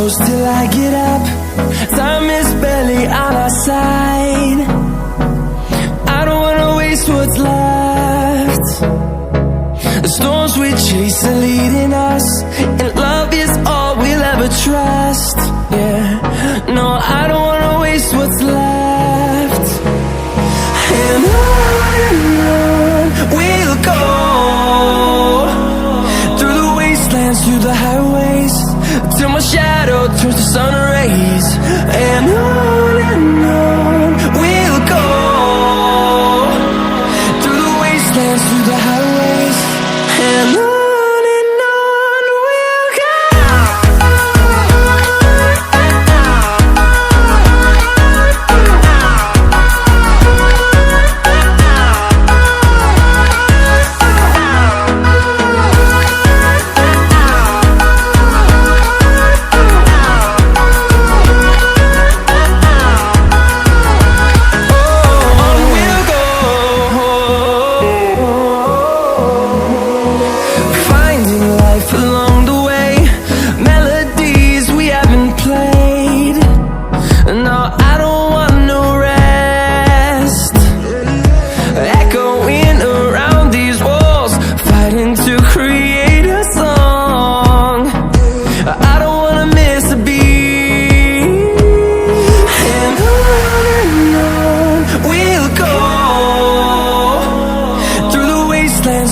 close till I get up. Time is barely on our side. I don't wanna waste what's left. The storms we chase are leading us, and love is all we'll ever trust. Yeah, no, I don't wanna waste what's left. And on we'll go, through the wastelands, through the highways, till my shadow turns to sun rays. And on we'll go, through the wastelands, through the highways, and on we'll go.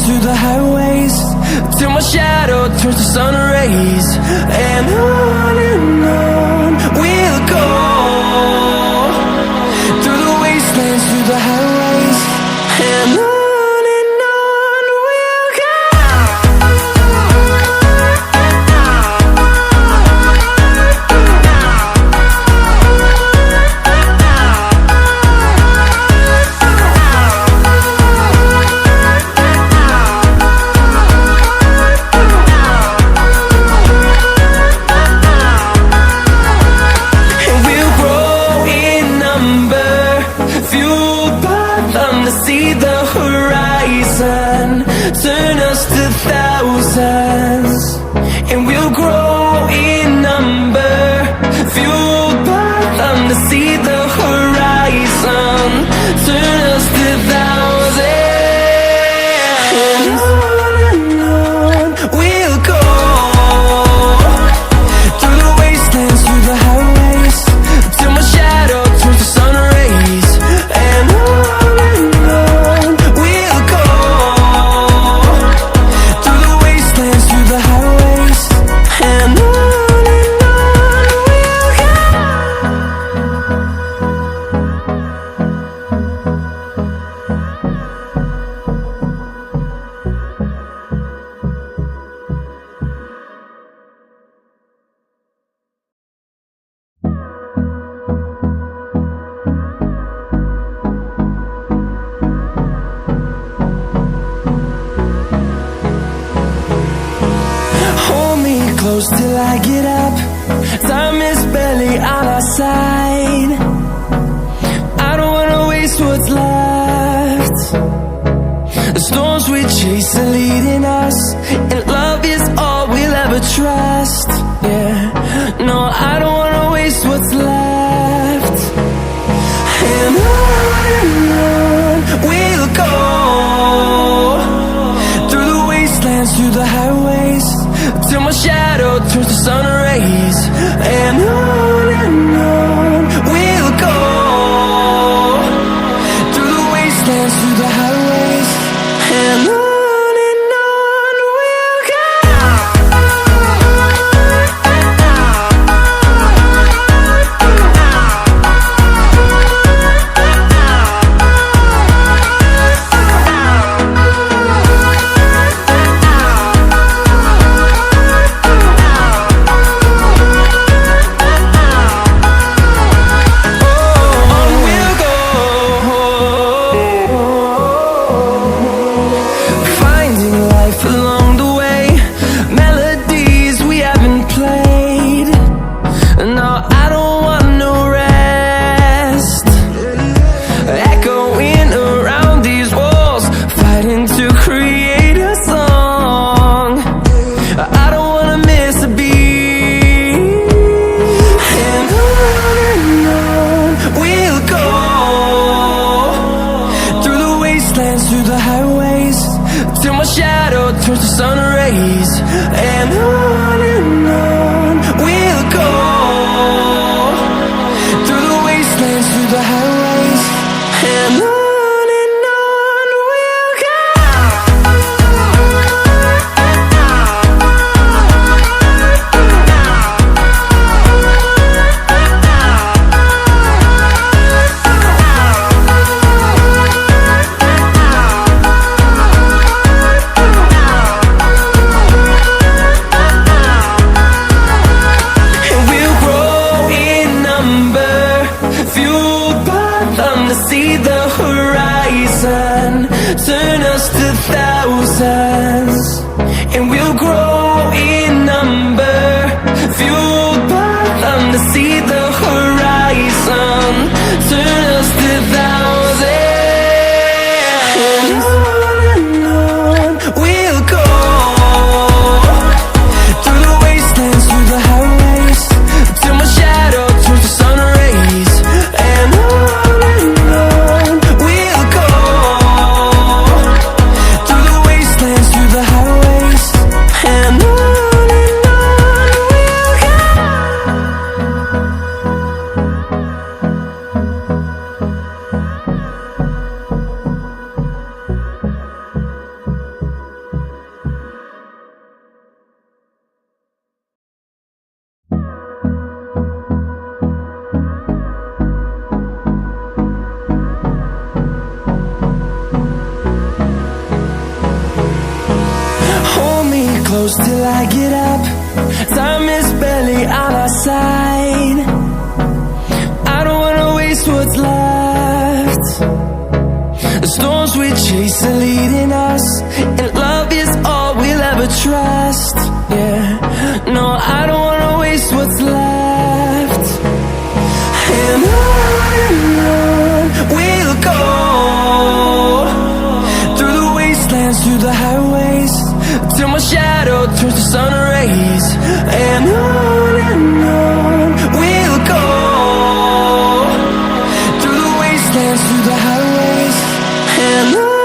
Through the highways, till my shadow turns to sun rays. And on we'll go, through the wastelands, through the highways, and on we'll go. See the horizon, turn us to thousands, and we'll grow in number, fueled by them. To see the horizon, turn us to thousands, and on we'll go, through the wastelands, through the highways, till my shadow turns to sun rays. And close till I get up. Time is barely on our side. I don't wanna waste what's left. The storms we chase are leading us, and love is all we'll ever trust. Yeah, no, I don't wanna waste what's left. And on we'll go, through the wastelands, through the highways, till my shadow turns to sun rays. And on we'll go, through the wastelands, through the highways, and on we'll go. through the highways, and on we'll go. And we'll grow in number, fueled by them to see the horizon, turn us to thousands. And we'll grow in number, fueled by them to see the horizon, turn us to thousands. And on we'll go, through the wastelands, through the highways, till my shadow turns to sun rays. And on we'll go, through the wastelands, through the highways, and on we'll go. Hold me close till I get up. Time is barely on our side. I don't wanna waste what's left. The storms we chase are leading us, and love is all we'll ever trust. Yeah, no, I don't wanna waste what's left. And on we'll go, through the wastelands, through the highways, till my shadow turns to sun rays. And on we'll go, through the wastelands, through the highways, and on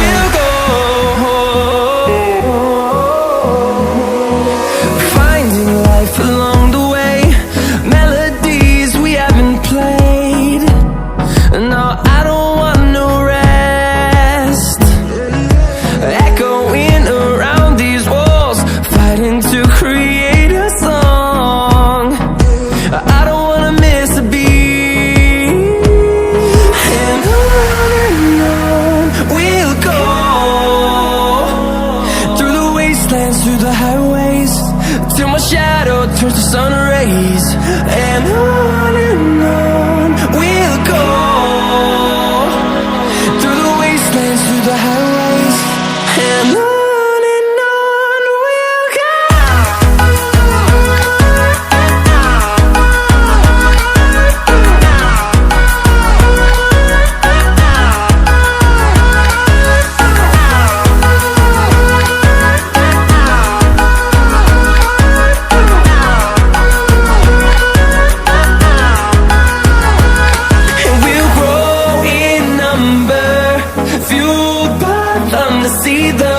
we'll go. Finding life along the way, melodies we haven't played. No, I don't want no rest. Echoing around these walls, fighting to create a song. I don't wanna miss a beat. And on we'll go, through the wastelands, through the highways, till my shadow turns to sun rays. And on we'll go, through the wastelands, through the highways, and on we'll go. And we'll grow in number, fueled by them to see the